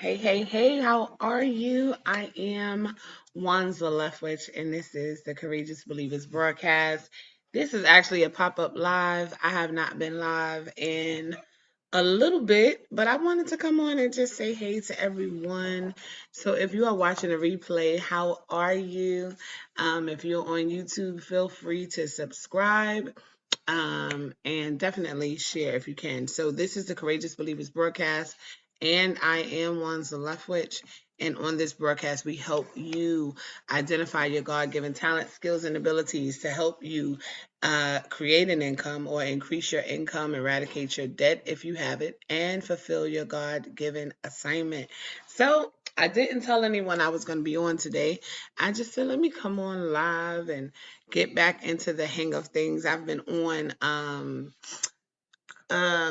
Hey, hey, hey, how are you? I am Wanza Leftwich, and this is the Courageous Believers broadcast. This is actually a pop up live. I have not been live in a little bit, but I wanted to come on and just say hey to everyone. So, if you are watching a replay, how are you? If you're on YouTube, feel free to subscribe and definitely share if you can. So this is the Courageous Believers broadcast, and I am Wanza Leftwich. And on this broadcast, we help you identify your God-given talent, skills, and abilities to help you create an income or increase your income, eradicate your debt if you have it, and fulfill your God-given assignment. So I didn't tell anyone I was going to be on today. I just said, let me come on live and get back into the hang of things. I've been on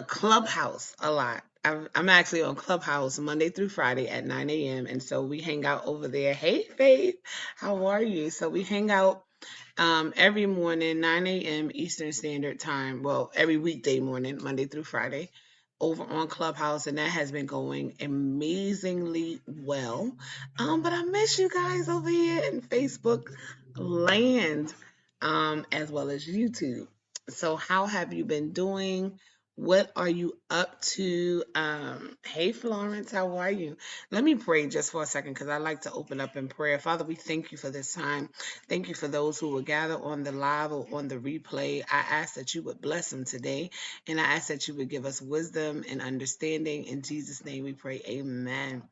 Clubhouse a lot. I'm actually on Clubhouse Monday through Friday at 9 a.m. And so we hang out over there. Hey, Faith, how are you? So we hang out every morning, 9 a.m. Eastern Standard Time. Well, every weekday morning, Monday through Friday, over on Clubhouse, and that has been going amazingly well. But I miss you guys over here in Facebook land, as well as YouTube. So, how have you been doing? What are you up to? Hey, Florence, how are you? Let me pray just for a second because I like to open up in prayer. Father, we thank you for this time. Thank you for those who will gather on the live or on the replay. I ask that you would bless them today, and I ask that you would give us wisdom and understanding. In Jesus' name we pray, amen.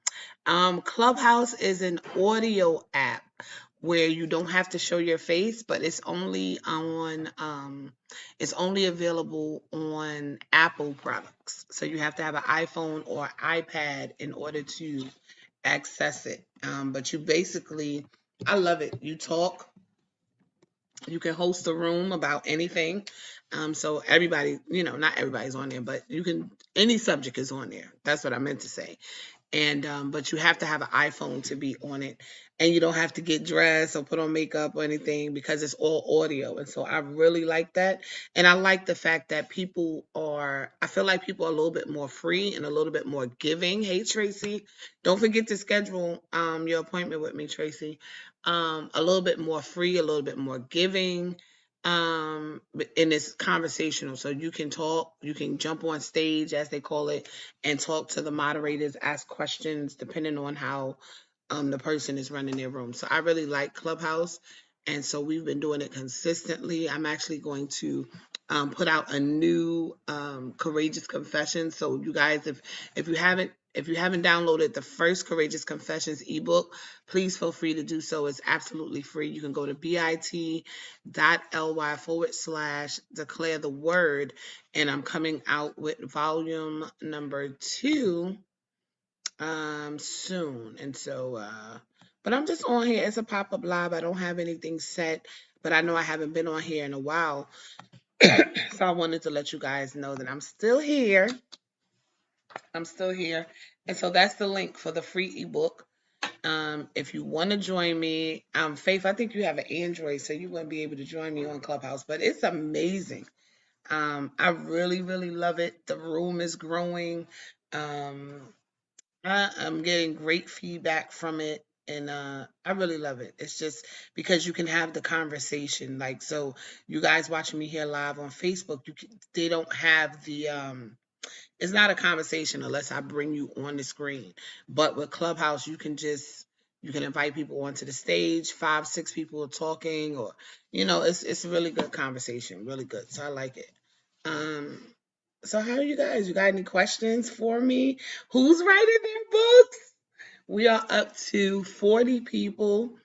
Clubhouse is an audio app where you don't have to show your face, but it's only available on Apple products. So you have to have an iPhone or iPad in order to access it. But you basically, I love it. You talk, you can host a room about anything. So everybody, not everybody's on there, but any subject is on there. That's what I meant to say. And but you have to have an iPhone to be on it, and you don't have to get dressed or put on makeup or anything because it's all audio. And so I really like that, and I like the fact that I feel like people are a little bit more free and a little bit more giving. Hey, Tracy, don't forget to schedule your appointment with me, Tracy. A little bit more free, a little bit more giving, and it's conversational, so you can talk, you can jump on stage as they call it, and talk to the moderators, ask questions depending on how the person is running their room. So I really like Clubhouse, and so we've been doing it consistently. I'm actually going to put out a new Courageous Confession. So you guys, if you haven't downloaded the first Courageous Confessions ebook, please feel free to do so. It's absolutely free. You can go to bit.ly/declare the word, and I'm coming out with volume number 2 soon. And so but I'm just on here. It's a pop-up live. I don't have anything set, but I know I haven't been on here in a while. So I wanted to let you guys know that I'm still here. I'm still here. And so that's the link for the free ebook. If you want to join me, Faith, I think you have an Android, so you wouldn't be able to join me on Clubhouse, but it's amazing. I really, really love it. The room is growing. Um, I'm getting great feedback from it, and I really love it. It's just because you can have the conversation. Like, so you guys watching me here live on Facebook, they don't have the it's not a conversation unless I bring you on the screen. But with Clubhouse, you can invite people onto the stage. 5, 6 people are talking, or it's a really good conversation, really good. So I like it. Um, so how are you guys? You got any questions for me? Who's writing their books? We are up to 40 people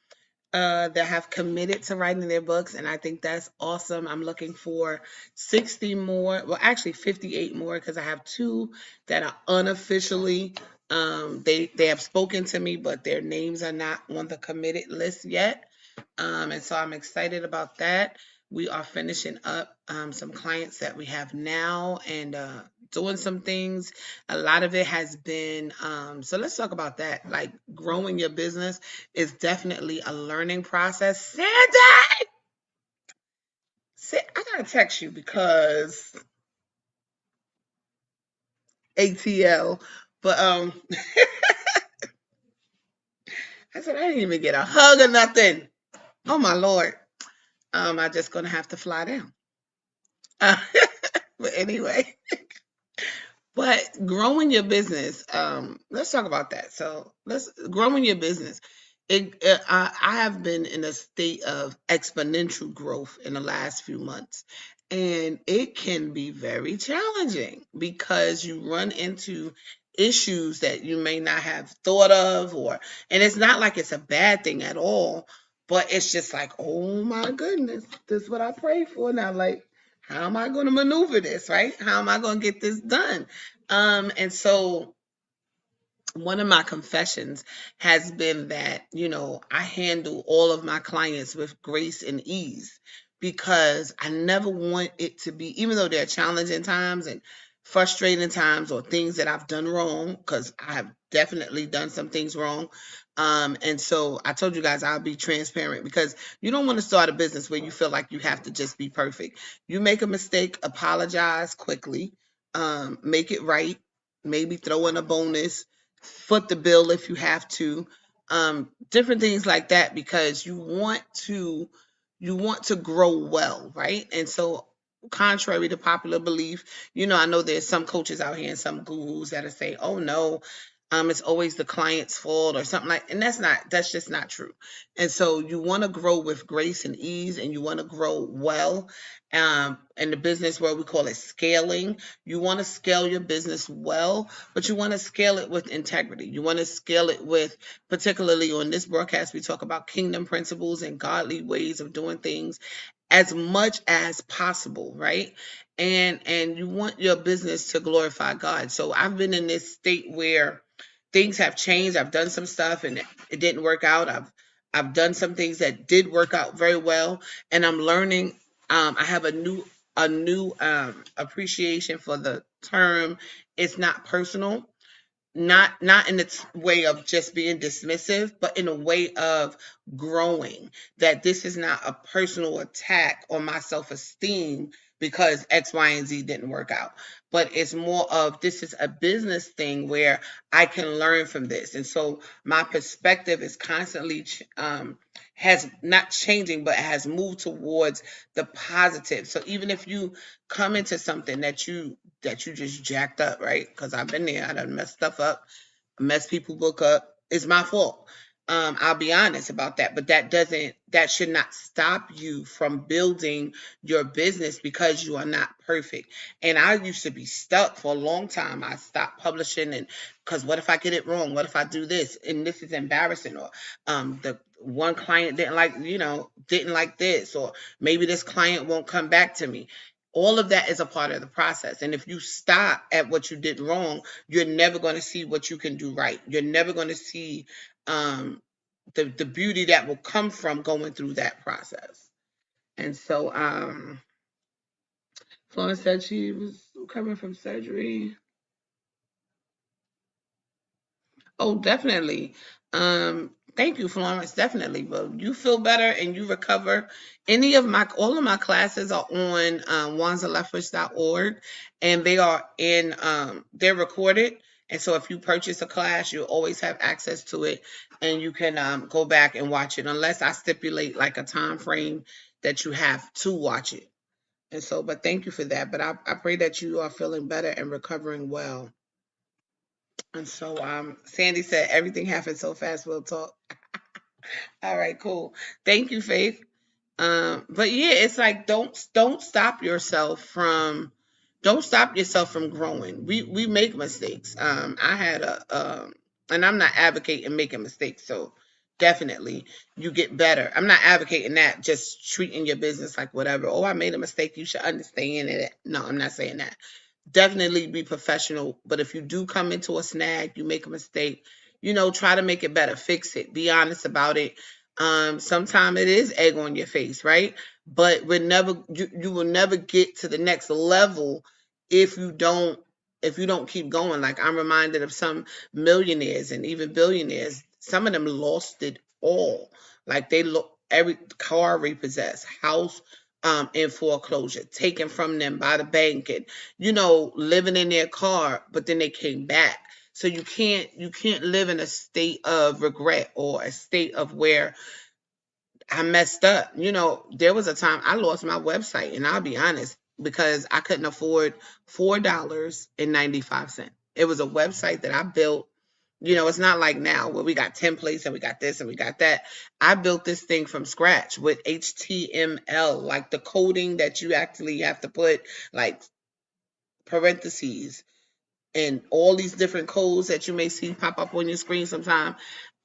that have committed to writing their books, and I think that's awesome. I'm looking for 60 more, well, actually 58 more, because I have 2 that are unofficially, they have spoken to me, but their names are not on the committed list yet. And so I'm excited about that. We are finishing up some clients that we have now, and doing some things. A lot of it has been, so let's talk about that. Like, growing your business is definitely a learning process. Santa! I gotta text you because ATL, but I said, I didn't even get a hug or nothing. Oh my Lord. I just gonna have to fly down. Uh, but anyway, but growing your business, let's talk about that. So let's growing your business. I have been in a state of exponential growth in the last few months, and it can be very challenging because you run into issues that you may not have thought of, and it's not like it's a bad thing at all, but it's just like, oh my goodness, this is what I prayed for now. Like, how am I going to maneuver this, right? How am I going to get this done? And so one of my confessions has been that, I handle all of my clients with grace and ease because I never want it to be, even though there are challenging times and frustrating times or things that I've done wrong, because I have definitely done some things wrong. And so I told you guys I'll be transparent because you don't want to start a business where you feel like you have to just be perfect. You make a mistake, apologize quickly, make it right, maybe throw in a bonus, foot the bill if you have to, different things like that because you want to grow well, right? And so contrary to popular belief, I know there's some coaches out here and some gurus that say, oh no, it's always the client's fault or something like, and that's just not true. And so you want to grow with grace and ease, and you want to grow well. In the business world, we call it scaling. You want to scale your business well, but you want to scale it with integrity. You want to scale it with, particularly on this broadcast, we talk about kingdom principles and godly ways of doing things as much as possible, right? And you want your business to glorify God. So I've been in this state where things have changed. I've done some stuff and it didn't work out. I've done some things that did work out very well, and I'm learning. I have a new appreciation for the term. It's not personal, not in its way of just being dismissive, but in a way of growing, that this is not a personal attack on my self-esteem because X, Y, and Z didn't work out. But it's more of, this is a business thing where I can learn from this. And so my perspective is constantly has not changing, but has moved towards the positive. So even if you come into something that you just jacked up, right? Because I've been there. I done messed stuff up, messed people book up. It's my fault. I'll be honest about that, but that should not stop you from building your business because you are not perfect. And I used to be stuck for a long time. I stopped publishing, and because what if I get it wrong? What if I do this? And this is embarrassing. Or the one client didn't like this, or maybe this client won't come back to me. All of that is a part of the process. And if you stop at what you did wrong, you're never going to see what you can do right. You're never going to see um, the beauty that will come from going through that process. And so Florence said she was recovering from surgery. Oh, definitely. Thank you, Florence. Definitely. But you feel better and you recover. All of my classes are on wanzaleffish.org, and they're recorded. And so if you purchase a class, you'll always have access to it, and you can go back and watch it unless I stipulate like a time frame that you have to watch it. And so, but thank you for that. But I pray that you are feeling better and recovering well. And so Sandy said everything happened so fast we'll talk. All right, cool. Thank you, Faith. But yeah, it's like don't stop yourself from growing. We make mistakes. I had and I'm not advocating making mistakes, so definitely you get better. I'm not advocating that, just treating your business like whatever. Oh, I made a mistake, you should understand it. No, I'm not saying that. Definitely be professional. But if you do come into a snag, you make a mistake, try to make it better, fix it, be honest about it. Sometimes it is egg on your face, right? But you will never get to the next level if you don't keep going. Like, I'm reminded of some millionaires and even billionaires. Some of them lost it all. Like, they look every car repossessed, house in foreclosure, taken from them by the bank, and living in their car, but then they came back. So you can't live in a state of regret or a state of where I messed up. There was a time I lost my website, and I'll be honest, because I couldn't afford $4.95. It was a website that I built. It's not like now where we got templates and we got this and we got that. I built this thing from scratch with HTML, like the coding that you actually have to put, like parentheses and all these different codes that you may see pop up on your screen sometime.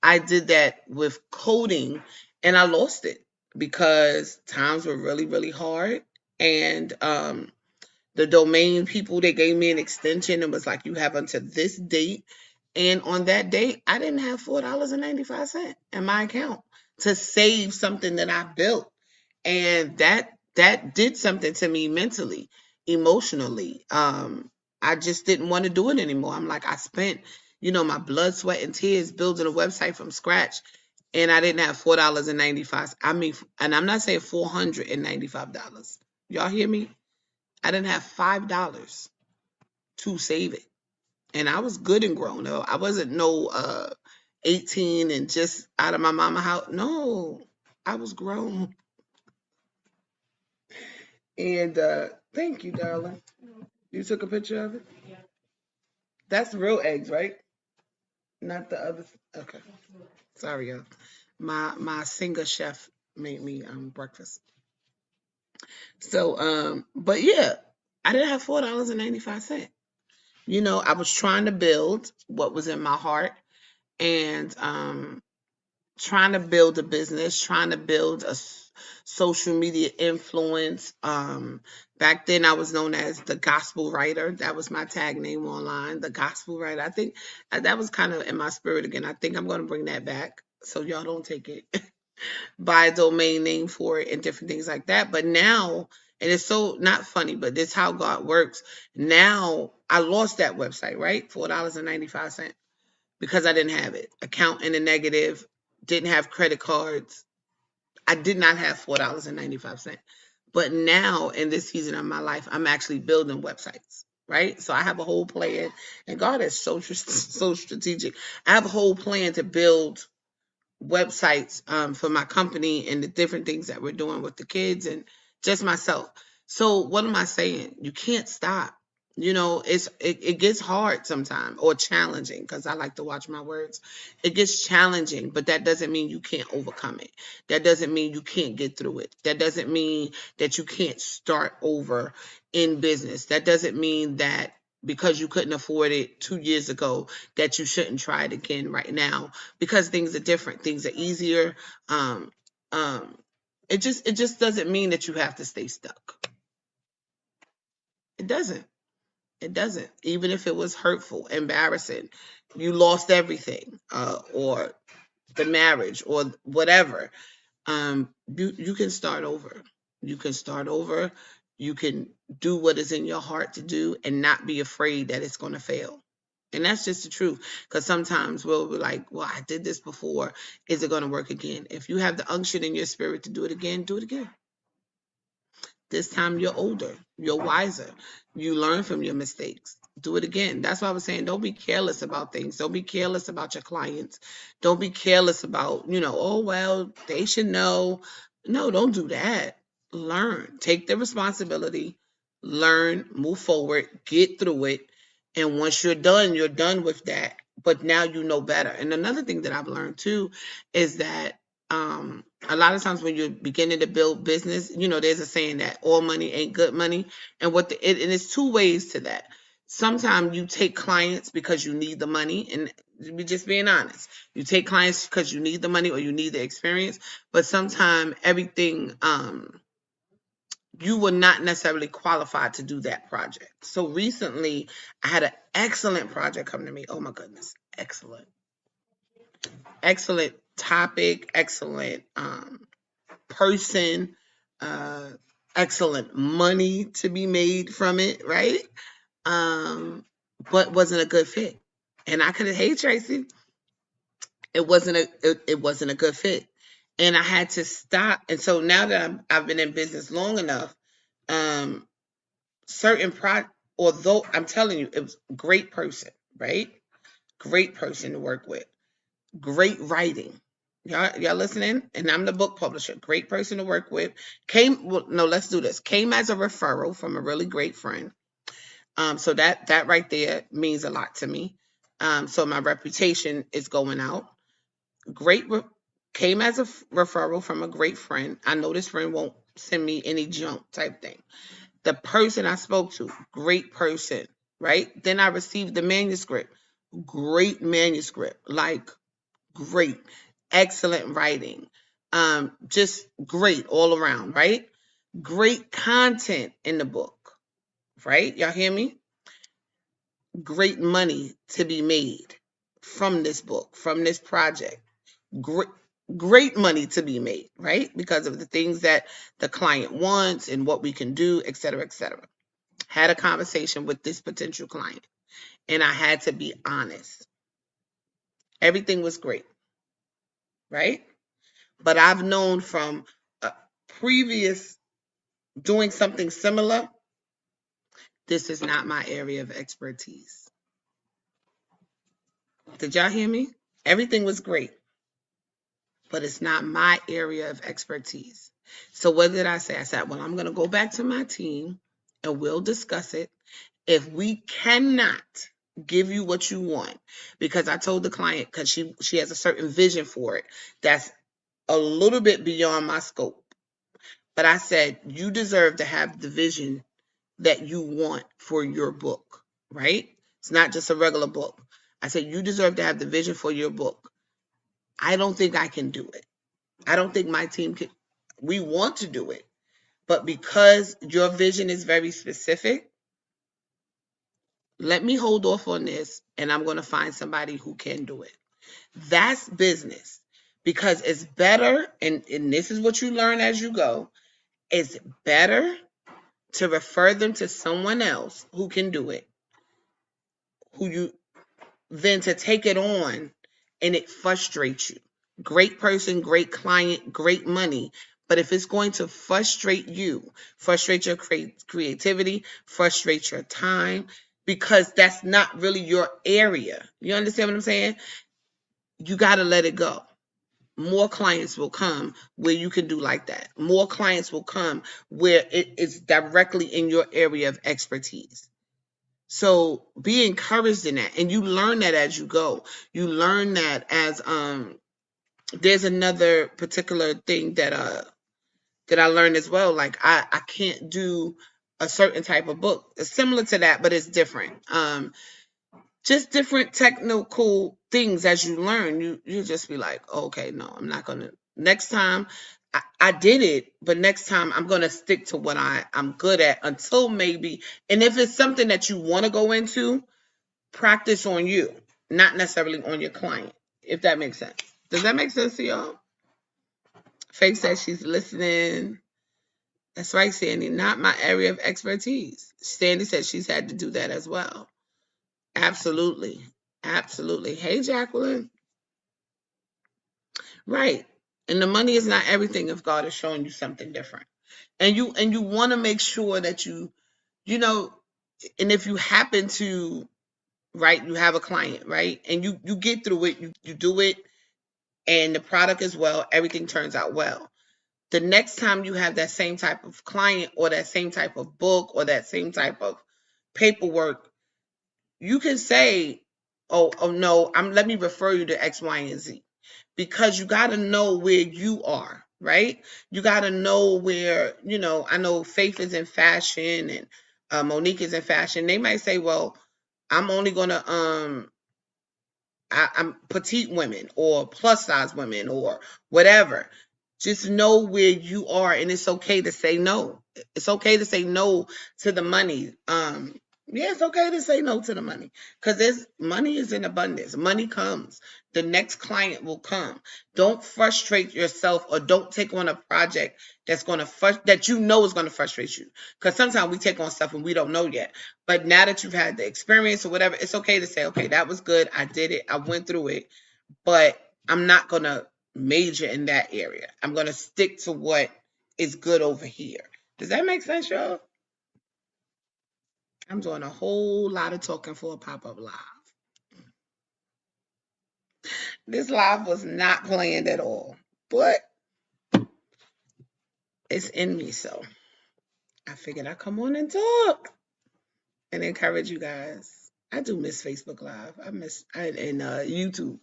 I did that with coding, and I lost it because times were really, really hard. And the domain people, they gave me an extension and was like, you have until this date. And on that date, I didn't have $4.95 in my account to save something that I built. And that did something to me mentally, emotionally. I just didn't want to do it anymore. I'm like, I spent, my blood, sweat, and tears building a website from scratch, and I didn't have $4.95. I mean, and I'm not saying $495. Y'all hear me? I didn't have $5 to save it. And I was good and grown. Though I wasn't no 18 and just out of my mama house. No, I was grown. And thank you, darling. You took a picture of it? That's real eggs, right? Not the other. Okay. Sorry, y'all. My singer chef made me breakfast. So but yeah, I didn't have $4.95. I was trying to build what was in my heart, and trying to build a business, trying to build a social media influence. Back then, I was known as the gospel writer. That was my tag name online, the gospel writer. I think that was kind of in my spirit again. I think I'm going to bring that back. So y'all don't take it, buy a domain name for it and different things like that. But now, and it's so not funny, but this is how God works. Now I lost that website, right? $4.95 because I didn't have it. Account in the negative, didn't have credit cards. I did not have $4.95. But now in this season of my life, I'm actually building websites, right? So I have a whole plan, and God is so strategic. I have a whole plan to build websites for my company and the different things that we're doing with the kids and just myself. So what am I saying? You can't stop. It gets hard sometimes, or challenging, because I like to watch my words. It gets challenging, but that doesn't mean you can't overcome it. That doesn't mean you can't get through it. That doesn't mean that you can't start over in business. That doesn't mean that because you couldn't afford it 2 years ago that you shouldn't try it again right now, because things are different, things are easier. um um it just doesn't mean that you have to stay stuck. It doesn't it doesn't even if it was hurtful, embarrassing, you lost everything, or the marriage or whatever. You can start over. You can start over. You can do what is in your heart to do and not be afraid that it's going to fail. And that's just the truth. Because sometimes we'll be like, well, I did this before. Is it going to work again? If you have the unction in your spirit to do it again, do it again. This time you're older, you're wiser, you learn from your mistakes. Do it again. That's why I was saying, don't be careless about things. Don't be careless about your clients. Don't be careless about, oh, well, they should know. No, don't do that. Learn, take the responsibility, learn, move forward, get through it. And once you're done with that. But now you know better. And another thing that I've learned too is that a lot of times when you're beginning to build business, there's a saying that all money ain't good money. And and it's two ways to that. Sometimes you take clients because you need the money, and we just being honest. You take clients because you need the money or you need the experience, but sometimes everything you were not necessarily qualified to do that project. So recently I had an excellent project come to me. Oh my goodness. Excellent. Excellent topic, excellent person, uh, excellent money to be made from it, right? But wasn't a good fit. And I could have, hey Tracy, it wasn't a good fit. And I had to stop. And so now that I've been in business long enough, um, certain pro although I'm telling you, it was a great person, right? Great person to work with. Great writing. Y'all listening? And I'm the book publisher. Great person to work with. No, let's do this. Came as a referral from a really great friend. So that right there means a lot to me. So my reputation is going out. Great came as a referral from a great friend. I know this friend won't send me any junk type thing. The person I spoke to, great person, right? Then I received the manuscript. Great manuscript, like great, excellent writing. Just great all around, right? Great content in the book, right? Y'all hear me? Great money to be made from this book, from this project. Great, great money to be made, right? Because of the things that the client wants and what we can do, et cetera, et cetera. Had a conversation with this potential client, and I had to be honest. Everything was great, right? But I've known from previous doing something similar, this is not my area of expertise. Did y'all hear me? Everything was great, but it's not my area of expertise. So what did I say? I said, well, I'm going to go back to my team and we'll discuss it. If we cannot give you what you want, because I told the client, because she has a certain vision for it that's a little bit beyond my scope. But I said, you deserve to have the vision that you want for your book, right? It's not just a regular book. I said, you deserve to have the vision for your book. I don't think I can do it. I don't think my team can. We want to do it. But because your vision is very specific, let me hold off on this and I'm going to find somebody who can do it. That's business because it's better, and this is what you learn as you go, it's better to refer them to someone else who can do it, who you than to take it on and it frustrates you. Great person, great client, great money. But if it's going to frustrate you, frustrate your creativity, frustrate your time, because that's not really your area. You understand what I'm saying? You got to let it go. More clients will come where you can do like that. More clients will come where it is directly in your area of expertise. So be encouraged in that. And you learn that as you go. You learn that as there's another particular thing that I learned as well. Like I can't do a certain type of book. It's similar to that, but it's different. Just different technical things as you learn. You just be like, oh, okay, no, I'm not gonna. Next time, I did it, but next time I'm gonna stick to what I'm good at until maybe. And if it's something that you want to go into, practice on you, not necessarily on your client. If that makes sense. Does that make sense to y'all? Faith says she's listening. That's right, Sandy. Not my area of expertise. Sandy said she's had to do that as well. Absolutely. Absolutely. Hey, Jacqueline. Right. And the money is not everything if God is showing you something different. And you want to make sure that you know, and if you happen to, right, you have a client, right? And you get through it, you do it, and the product as well, everything turns out well. The next time you have that same type of client or that same type of book or that same type of paperwork, you can say, oh no, let me refer you to X, Y, and Z. Because you got to know where you are, right? You got to know where, I know Faith is in fashion and Monique is in fashion. They might say, well, I'm only going to, I'm petite women or plus size women or whatever. Just know where you are, and it's okay to say no. It's okay to say no to the money. Yeah, it's okay to say no to the money because there's money is in abundance. Money comes. The next client will come. Don't frustrate yourself or don't take on a project that's going to that you know is going to frustrate you. Because sometimes we take on stuff and we don't know yet. But now that you've had the experience or whatever, it's okay to say, okay, that was good. I did it. I went through it. But I'm not going to major in that area. I'm going to stick to what is good over here. Does that make sense, y'all? I'm doing a whole lot of talking for a pop-up live. This live was not planned at all, but it's in me, so I figured I'd come on and talk and encourage you guys. I do miss Facebook Live. I miss and YouTube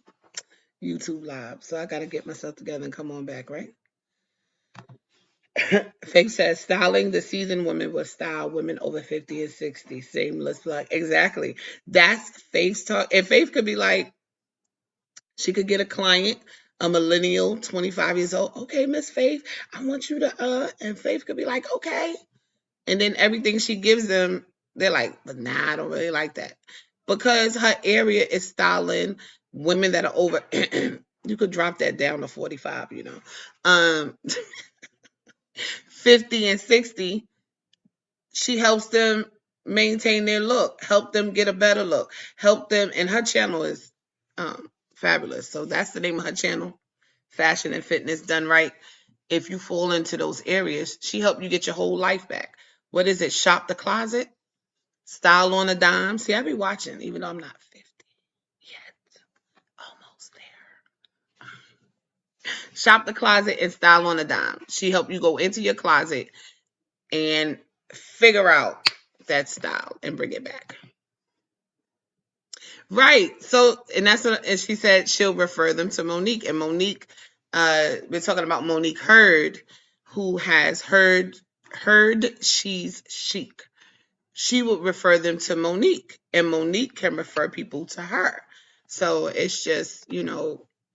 Live. So I gotta get myself together and come on back, right? Faith says styling the seasoned women will style women over 50 and 60. Shameless plug. Exactly. That's Faith's talk. And Faith could be like, she could get a client, a millennial, 25 years old. Okay, Miss Faith, I want you to and Faith could be like, okay. And then everything she gives them, they're like, but nah, I don't really like that. Because her area is styling women that are over you could drop that down to 45, 50 and 60. She helps them maintain their look, help them get a better look, help them, and her channel is fabulous. So that's the name of her channel, Fashion and Fitness Done Right. If you fall into those areas, she helped you get your whole life back. What is it? Shop the Closet, Style on a Dime. See, I be watching, even though I'm not 50 yet, almost there. Shop the Closet and Style on a Dime. She helped you go into your closet and figure out that style and bring it back. Right. So, and that's what, and she said she'll refer them to Monique. And Monique, we're talking about Monique Hurd, who has heard she's chic. She would refer them to Monique, and Monique can refer people to her. So it's just,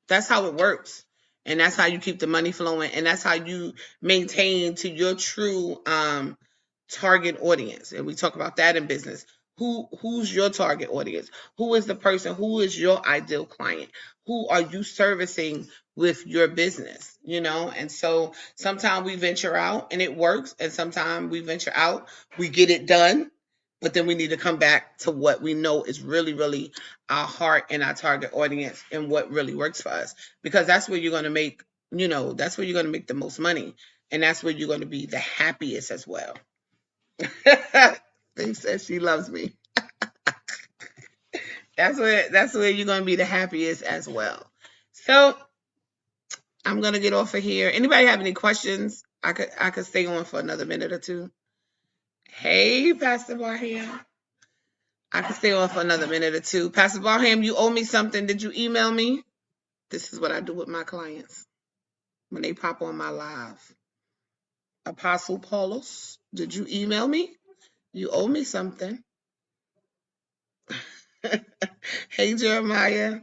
that's how it works. And that's how you keep the money flowing. And that's how you maintain to your true target audience. And we talk about that in business. Who's your target audience? Who is the person? Who is your ideal client? Who are you servicing with your business? And so sometimes we venture out and it works, and sometimes we venture out, we get it done, but then we need to come back to what we know is really, really our heart and our target audience and what really works for us. Because that's where you're going to make, that's where you're going to make the most money. And that's where you're going to be the happiest as well. They said she loves me. That's where you're gonna be the happiest as well. So I'm gonna get off of here. Anybody have any questions? I could stay on for another minute or two. Hey, Pastor Barham. I could stay on for another minute or two. Pastor Barham, you owe me something. Did you email me? This is what I do with my clients when they pop on my live. Apostle Paulus, did you email me? You owe me something. Hey, Jeremiah.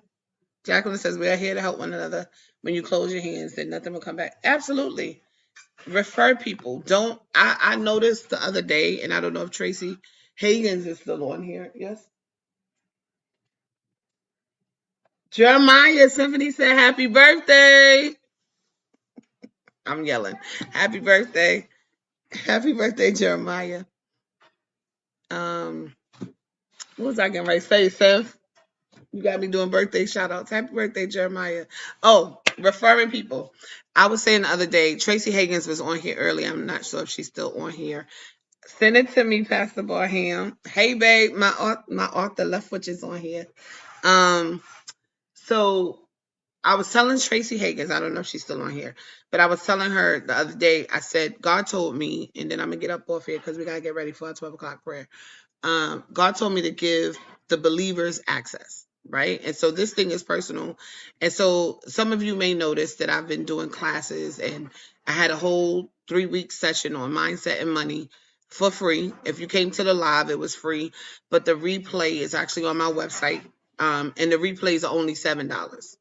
Jacqueline says, we are here to help one another. When you close your hands, then nothing will come back. Absolutely. Refer people. I noticed the other day, and I don't know if Tracy Higgins is still on here. Yes? Jeremiah Symphony said, happy birthday. I'm yelling. Happy birthday. Happy birthday, Jeremiah. What was I getting ready to say, Seth? You got me doing birthday shout outs. Happy birthday, Jeremiah. Oh, referring people. I was saying the other day, Tracy Higgins was on here earlier. I'm not sure if she's still on here. Send it to me, Pastor Barham. Hey, babe, my author left which is on here. So I was telling Tracy Higgins, I don't know if she's still on here, but I was telling her the other day, I said, God told me, and then I'm going to get up off here because we got to get ready for our 12 o'clock prayer. God told me to give the believers access, right? And so this thing is personal. And so some of you may notice that I've been doing classes, and I had a whole 3-week session on mindset and money for free. If you came to the live, it was free, but the replay is actually on my website. And the replays are only $7.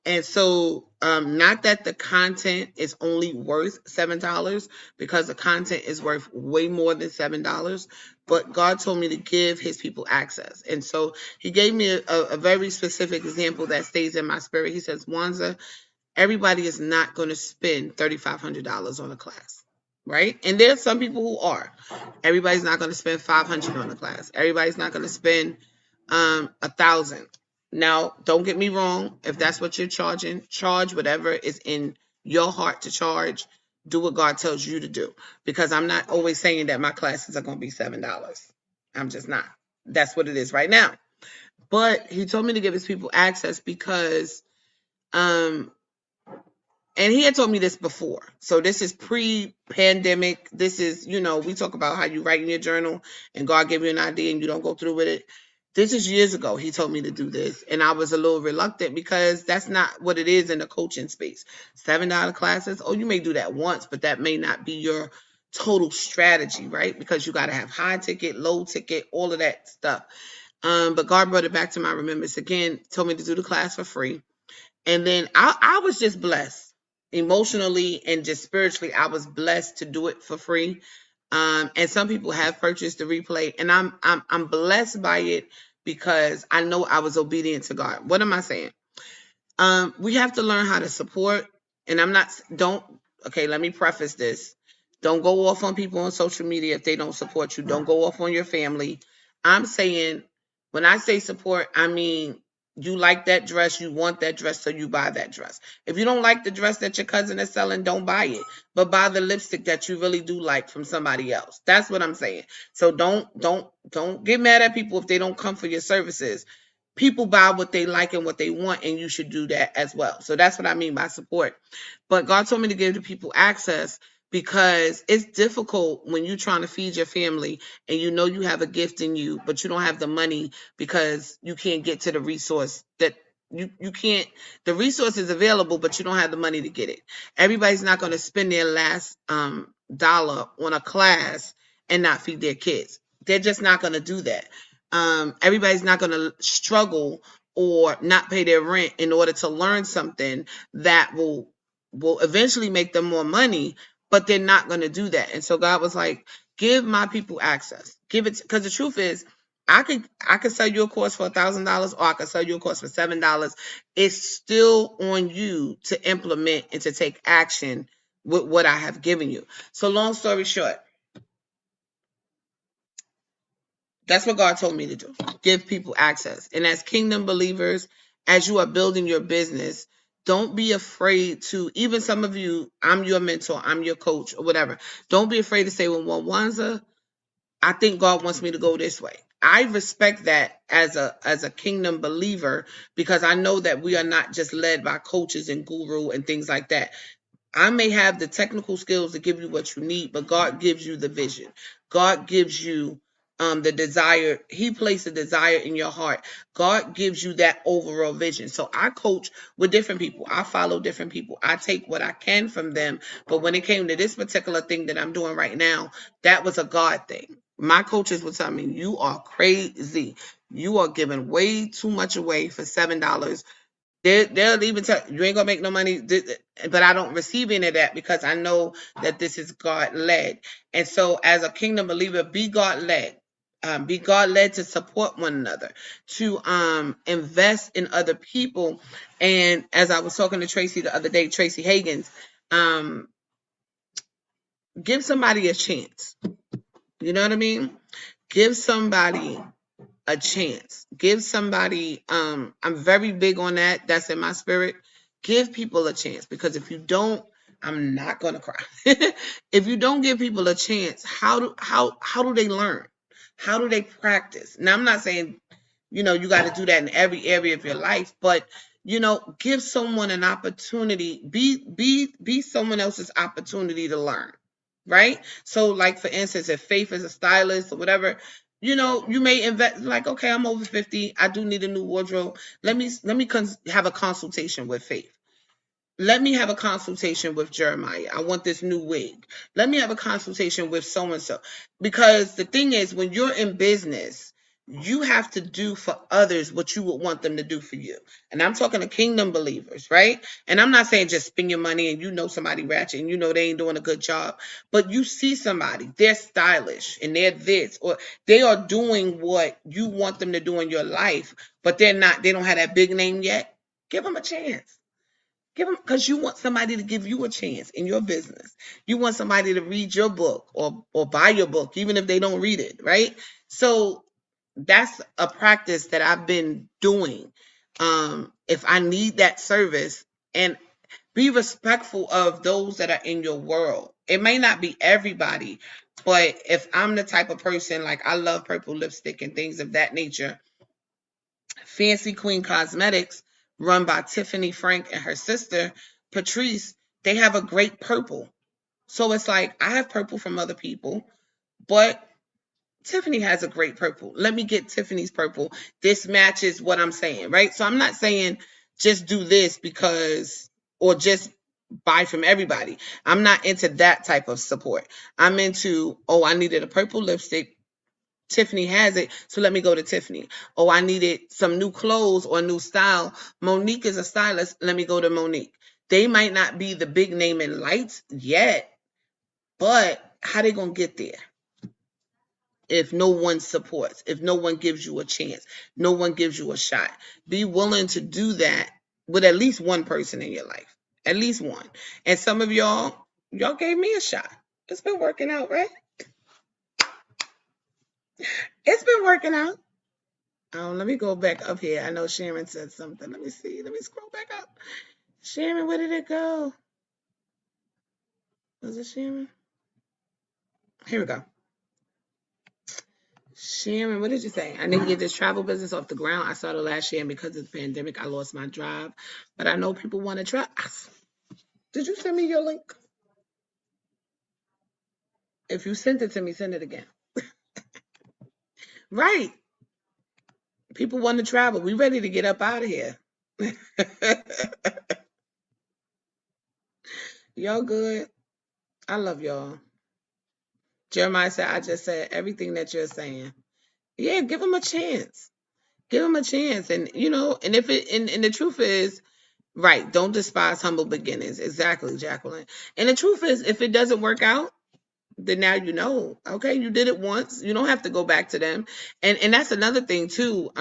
And so, not that the content is only worth $7, because the content is worth way more than $7, but God told me to give his people access. And so he gave me a very specific example that stays in my spirit. He says, Wanza, everybody is not going to spend $3,500 on a class, right? And there are some people who are. Everybody's not going to spend $500 on a class. Everybody's not going to spend $1,000. Now, don't get me wrong. If that's what you're charging, charge whatever is in your heart to charge. Do what God tells you to do. Because I'm not always saying that my classes are going to be $7. I'm just not. That's what it is right now. But he told me to give his people access because Um, and he had told me this before. So this is pre-pandemic. This is, we talk about how you write in your journal and God gave you an idea and you don't go through with it. This is years ago. He told me to do this, and I was a little reluctant because that's not what it is in the coaching space. $7 classes. Oh, you may do that once, but that may not be your total strategy, right? Because you got to have high ticket, low ticket, all of that stuff. But God brought it back to my remembrance again. Told me to do the class for free. And then I was just blessed emotionally and just spiritually. I was blessed to do it for free. And some people have purchased the replay, and I'm blessed by it because I know I was obedient to God. What am I saying? We have to learn how to support, and I'm not don't okay, let me preface this. Don't go off on people on social media if they don't support you. Don't go off on your family. I'm saying, when I say support, I mean you like that dress, you want that dress, so you buy that dress. If you don't like the dress that your cousin is selling, don't buy it. But buy the lipstick that you really do like from somebody else. That's what I'm saying. So don't get mad at people if they don't come for your services. People buy what they like and what they want, and you should do that as well. So that's what I mean by support. But God told me to give the people access because it's difficult when you're trying to feed your family and you know you have a gift in you, but you don't have the money because you can't get to the resource that you can't. The resource is available, but you don't have the money to get it. Everybody's not going to spend their last dollar on a class and not feed their kids. They're just not going to do that. Everybody's not going to struggle or not pay their rent in order to learn something that will eventually make them more money, but they're not going to do that. And so God was like, give my people access. Give it, because the truth is, I could sell you a course for $1,000, or I could sell you a course for $7. It's still on you to implement and to take action with what I have given you. So long story short, that's what God told me to do. Give people access. And as kingdom believers, as you are building your business, don't be afraid to, even some of you, I'm your mentor, I'm your coach, or whatever. Don't be afraid to say, well, Wanza, I think God wants me to go this way. I respect that as a kingdom believer, because I know that we are not just led by coaches and guru and things like that. I may have the technical skills to give you what you need, but God gives you the vision. God gives you the desire. He placed a desire in your heart. God gives you that overall vision. So I coach with different people. I follow different people. I take what I can from them. But when it came to this particular thing that I'm doing right now, that was a God thing. My coaches would tell me, you are crazy. You are giving way too much away for $7. They'll even tell you ain't gonna make no money, but I don't receive any of that because I know that this is God led. And so, as a kingdom believer, be God led. Be God led to support one another, to invest in other people. And as I was talking to Tracy the other day, Tracy Hagens, um, give somebody a chance. You know what I mean? Give somebody a chance. Give somebody, I'm very big on that. That's in my spirit. Give people a chance, because if you don't, I'm not gonna cry. If you don't give people a chance, how do they learn? How do they practice? Now, I'm not saying, you got to do that in every area of your life, but give someone an opportunity. Be someone else's opportunity to learn, right? So, like, for instance, if Faith is a stylist or whatever, you may invest, like, okay, I'm over 50, I do need a new wardrobe. Let me have a consultation with Faith. Let me have a consultation with Jeremiah. I want this new wig. Let me have a consultation with so and so. Because the thing is, when you're in business, you have to do for others what you would want them to do for you. And I'm talking to kingdom believers, right? And I'm not saying just spend your money and somebody ratchet and they ain't doing a good job. But you see somebody, they're stylish and they're this, or they are doing what you want them to do in your life, but they don't have that big name yet. Give them a chance. Give them, because you want somebody to give you a chance in your business. You want somebody to read your book or buy your book, even if they don't read it, right? So that's a practice that I've been doing. If I need that service, and be respectful of those that are in your world. It may not be everybody, but if I'm the type of person, like, I love purple lipstick and things of that nature, Fancy Queen Cosmetics run by Tiffany Frank and her sister, Patrice. They have a great purple. So it's like, I have purple from other people, but Tiffany has a great purple. Let me get Tiffany's purple. This matches what I'm saying, right? So I'm not saying just do this because, or just buy from everybody. I'm not into that type of support. I'm into, oh, I needed a purple lipstick. Tiffany has it, so let me go to Tiffany. Oh, I needed some new clothes or new style. Monique is a stylist. Let me go to Monique. They might not be the big name in lights yet, but how they gonna get there if no one supports, if no one gives you a chance, no one gives you a shot? Be willing to do that with at least one person in your life, at least one. And some of y'all gave me a shot. It's been working out, right? It's been working out. Let me go back up here. I know Sharon said something. Let me see. Let me scroll back up. Sharon, where did it go? Was it Sharon? Here we go. Sharon, what did you say? I need to get this travel business off the ground. I started last year, and because of the pandemic, I lost my drive. But I know people want to try. Did you send me your link? If you sent it to me, send it again. Right. People want to travel. We ready to get up out of here. Y'all good? I love y'all. Jeremiah said, I just said everything that you're saying. Yeah, give them a chance. Give them a chance. And, and if it, and the truth is, right, don't despise humble beginnings. Exactly, Jacqueline. And the truth is, if it doesn't work out, then now you know. Okay, you did it once. You don't have to go back to them. And that's another thing too.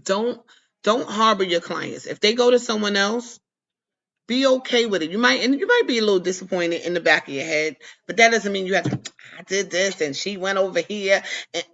Don't don't harbor your clients. If they go to someone else, be okay with it. You might be a little disappointed in the back of your head, but that doesn't mean you have to, I did this and she went over here. And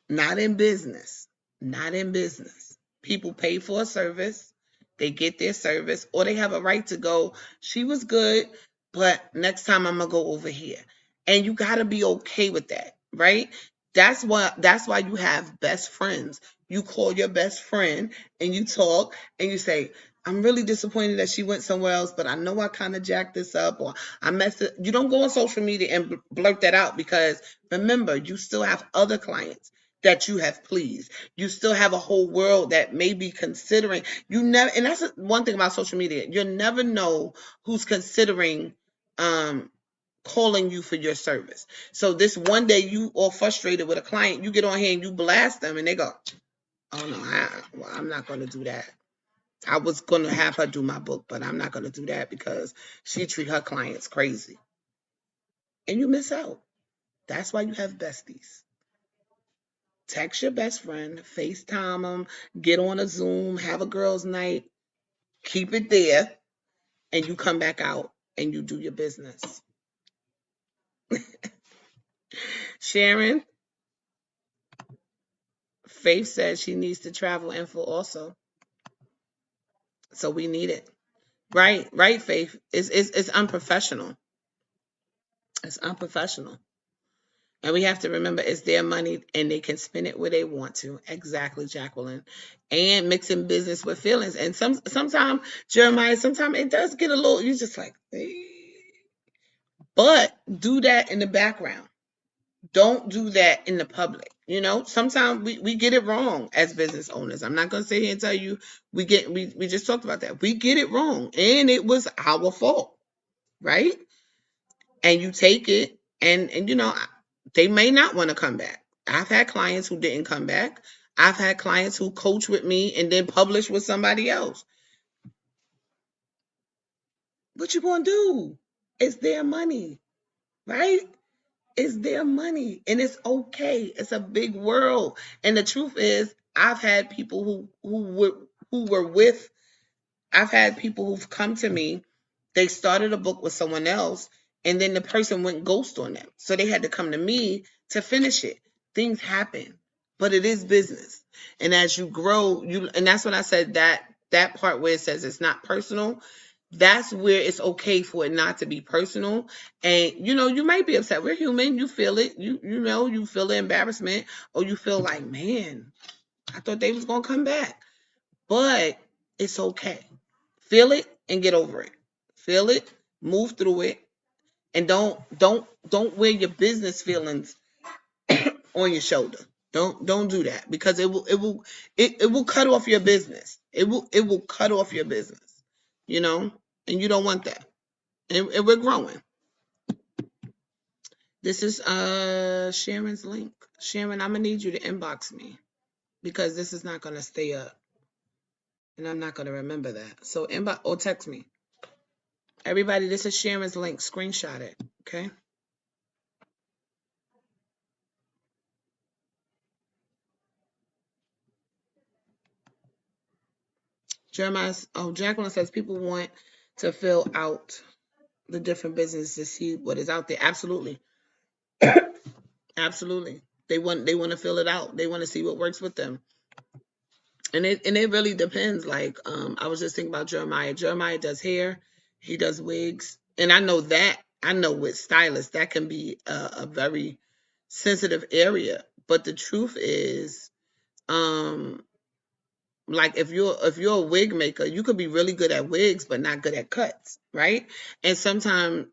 not in business. Not in business. People pay for a service, they get their service, or they have a right to go, she was good, but next time I'm going to go over here. And you got to be okay with that, right? That's why you have best friends. You call your best friend and you talk and you say, I'm really disappointed that she went somewhere else, but I know I kind of jacked this up or I messed it. You don't go on social media and blurt that out because remember, you still have other clients that you have pleased. You still have a whole world that may be considering. You never, and that's one thing about social media. You'll never know who's considering calling you for your service. So this one day you all frustrated with a client, you get on here and you blast them and they go, oh no, I'm not going to do that. I was going to have her do my book, but I'm not going to do that because she treat her clients crazy. And you miss out. That's why you have besties. Text your best friend, FaceTime them, get on a Zoom, have a girls' night, keep it there, and you come back out and you do your business. Sharon, Faith says she needs the travel info also. So we need it. Right, Faith. It's unprofessional. It's unprofessional. And we have to remember it's their money and they can spend it where they want to. Exactly, Jacqueline. And mixing business with feelings. And sometimes, Jeremiah, sometimes it does get a little, you're just like, eh. But do that in the background. Don't do that in the public. Sometimes we get it wrong as business owners. I'm not gonna sit here and tell you we just talked about that. We get it wrong. And it was our fault, right? And you take it and they may not want to come back. I've had clients who didn't come back. I've had clients who coach with me and then publish with somebody else. What you gonna do? It's their money, right? It's their money and it's okay. It's a big world. And the truth is, I've had people who were with I've had people who've come to me, they started a book with someone else, and then the person went ghost on them. So they had to come to me to finish it. Things happen, but it is business. And as you grow, and that's when I said that part where it says it's not personal, that's where it's okay for it not to be personal. And you might be upset. We're human. You feel it. You feel the embarrassment, or you feel like, man, I thought they was gonna come back. but it's okay. Feel it and get over it. Feel it, move through it, and don't wear your business feelings on your shoulder. Don't do that because it will cut off your business. It will cut off your business, you know, and you don't want that. And we're growing. This is Sharon's link. Sharon, I'm gonna need you to inbox me because this is not gonna stay up, and I'm not gonna remember that. So inbox or text me. Everybody, this is Sharon's link. Screenshot it, okay? Jacqueline says people want to fill out the different business to see what is out there. Absolutely. Absolutely. They want to fill it out. They want to see what works with them. And it really depends. Like, I was just thinking about Jeremiah. Jeremiah does hair, he does wigs. And I know with stylists that can be a very sensitive area. But the truth is, um, like if you're a wig maker, you could be really good at wigs but not good at cuts, right? And sometimes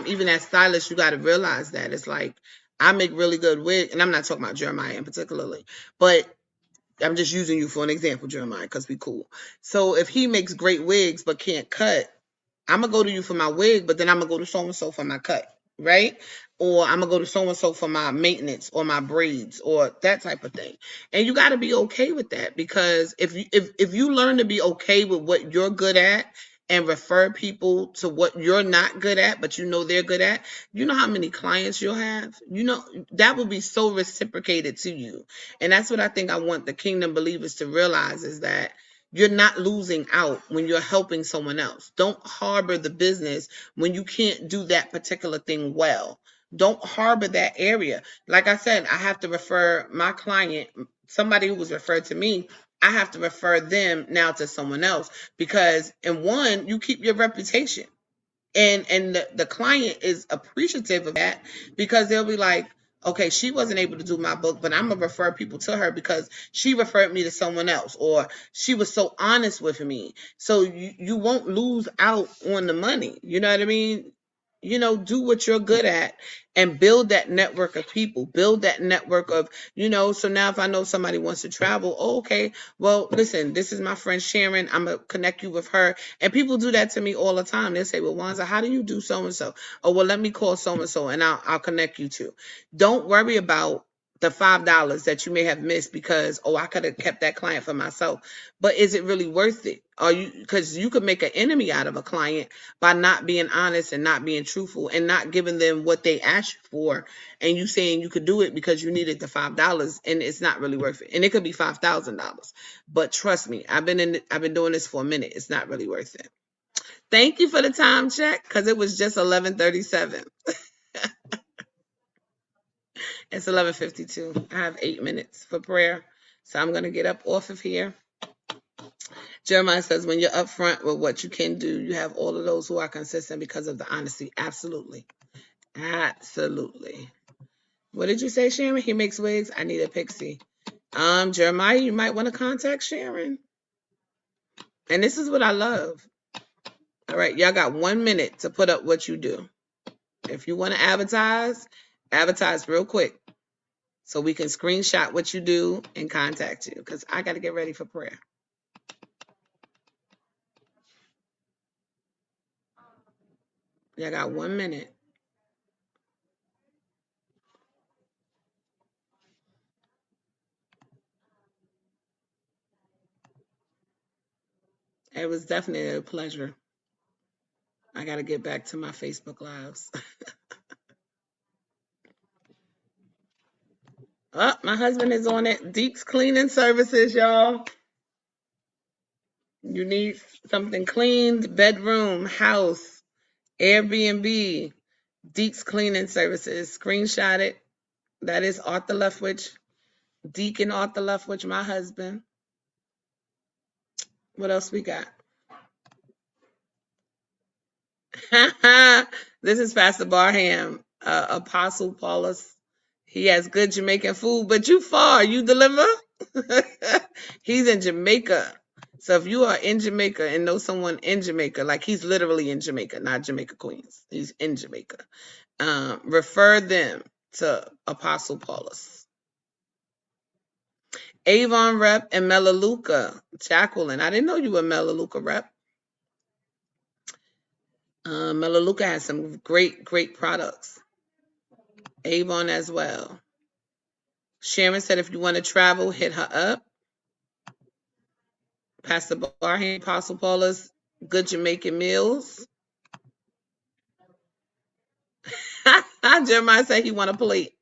even as stylists, you got to realize that it's like I make really good wig, and I'm not talking about Jeremiah in particularly, but I'm just using you for an example, Jeremiah, because we cool. So if he makes great wigs but can't cut, I'm gonna go to you for my wig, but then I'm gonna go to so and so for my cut, right? Or I'm gonna go to so and so for my maintenance or my braids or that type of thing. And you got to be okay with that because if you learn to be okay with what you're good at and refer people to what you're not good at, but you know they're good at, you know how many clients you'll have. You know that will be so reciprocated to you, and that's what I think I want the kingdom believers to realize is that you're not losing out when you're helping someone else. Don't harbor the business when you can't do that particular thing well. Don't harbor that area. Like I said, I have to refer my client, somebody who was referred to me, I have to refer them now to someone else because, in one, you keep your reputation and the client is appreciative of that because they'll be like, okay, she wasn't able to do my book, but I'm gonna refer people to her because she referred me to someone else, or she was so honest with me. So you won't lose out on the money, you know what I mean? Do what you're good at and build that network of people, build that network of, so now if I know somebody wants to travel, oh, okay, well, listen, this is my friend Sharon, I'm gonna connect you with her. And people do that to me all the time. They say, well, Wanza, how do you do so and so? Oh, well, let me call so and so and I'll connect you to. Don't worry about the $5 that you may have missed because, oh, I could have kept that client for myself. But is it really worth it? Because you could make an enemy out of a client by not being honest and not being truthful and not giving them what they asked for, and you saying you could do it because you needed the $5, and it's not really worth it. And it could be $5,000. But trust me, I've been doing this for a minute. It's not really worth it. Thank you for the time check because it was just 11:37. It's 11:52. I have 8 minutes for prayer, so I'm gonna get up off of here. Jeremiah says, when you're upfront with what you can do, you have all of those who are consistent because of the honesty. Absolutely. Absolutely. What did you say, Sharon? He makes wigs. I need a pixie. Jeremiah, you might want to contact Sharon. And this is what I love. All right, y'all got 1 minute to put up what you do. If you want to advertise real quick so we can screenshot what you do and contact you because I got to get ready for prayer. Y'all got 1 minute. It was definitely a pleasure. I got to get back to my Facebook Lives. Oh, my husband is on it. Deep's Cleaning Services, y'all. You need something cleaned, bedroom, house, Airbnb, Deep's Cleaning Services. Screenshot it. That is Arthur Leftwich, Deacon Arthur Leftwich, my husband. What else we got? This is Pastor Barham, Apostle Paulus. He has good Jamaican food, but you far. You deliver? He's in Jamaica. So if you are in Jamaica and know someone in Jamaica, like he's literally in Jamaica, not Jamaica Queens. He's in Jamaica. Refer them to Apostle Paulus. Avon rep and Melaleuca. Jacqueline, I didn't know you were Melaleuca rep. Melaleuca has some great, great products. Avon as well. Sharon said if you want to travel, hit her up. Pastor Barham, Apostle Paula's Good Jamaican Meals. Jeremiah said he want a plate.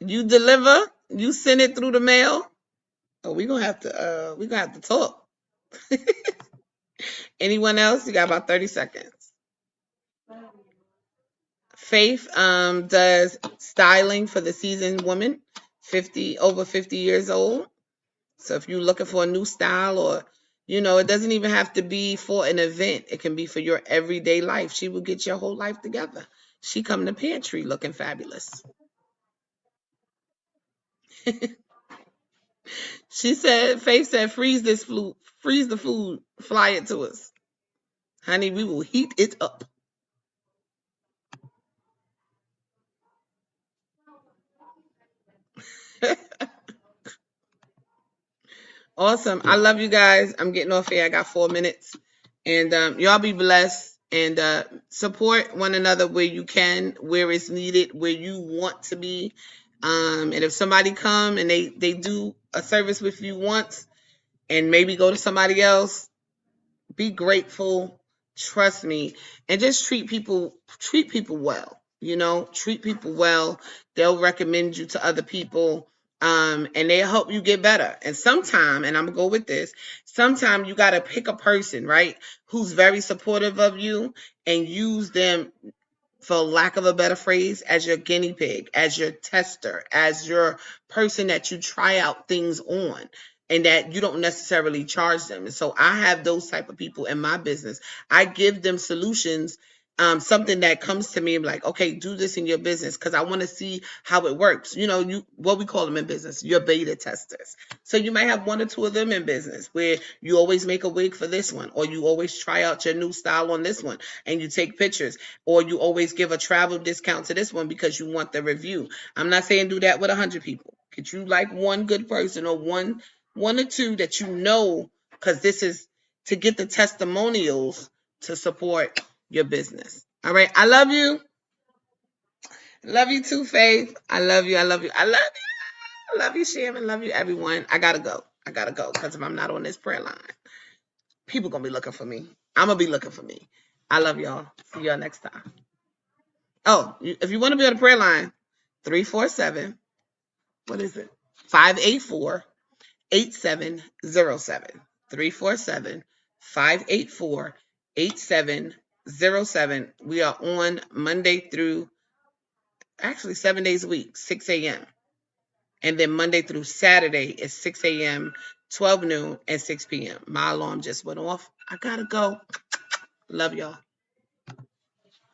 You deliver? You send it through the mail? Oh, we gonna have to talk. Anyone else? You got about 30 seconds. Faith does styling for the seasoned woman, over 50 years old. So if you're looking for a new style, or it doesn't even have to be for an event. It can be for your everyday life. She will get your whole life together. She come to pantry looking fabulous. Faith said, freeze the food, fly it to us. Honey, we will heat it up. Awesome. I love you guys. I'm getting off here. I got 4 minutes. And y'all be blessed, and support one another where you can, where it's needed, where you want to be. And if somebody come and they do a service with you once and maybe go to somebody else, be grateful, trust me, and just treat people well. Treat people well. They'll recommend you to other people, and they'll help you get better. And sometime, and I'm gonna go with this, sometime you gotta pick a person, right, who's very supportive of you, and use them, for lack of a better phrase, as your guinea pig, as your tester, as your person that you try out things on, and that you don't necessarily charge them. And so I have those type of people in my business. I give them solutions, something that comes to me like, okay, do this in your business because I want to see how it works. What we call them in business, your beta testers. So you might have one or two of them in business where you always make a wig for this one, or you always try out your new style on this one and you take pictures, or you always give a travel discount to this one because you want the review. I'm not saying do that with 100 people. Could you like one good person, or one or two that because this is to get the testimonials to support your business. All right. I love you. Love you too, Faith. I love you. I love you. I love you. I love you, Sharon. Love you, everyone. I gotta go because if I'm not on this prayer line, people gonna be looking for me. I'm gonna be looking for me. I love y'all. See y'all next time. Oh, if you want to be on the prayer line, 347. What is it? 584 8707. 347 584 8707. We are on Monday through, actually 7 days a week, 6 a.m. And then Monday through Saturday is 6 a.m., 12 noon, and 6 p.m. My alarm just went off. I gotta go. Love y'all.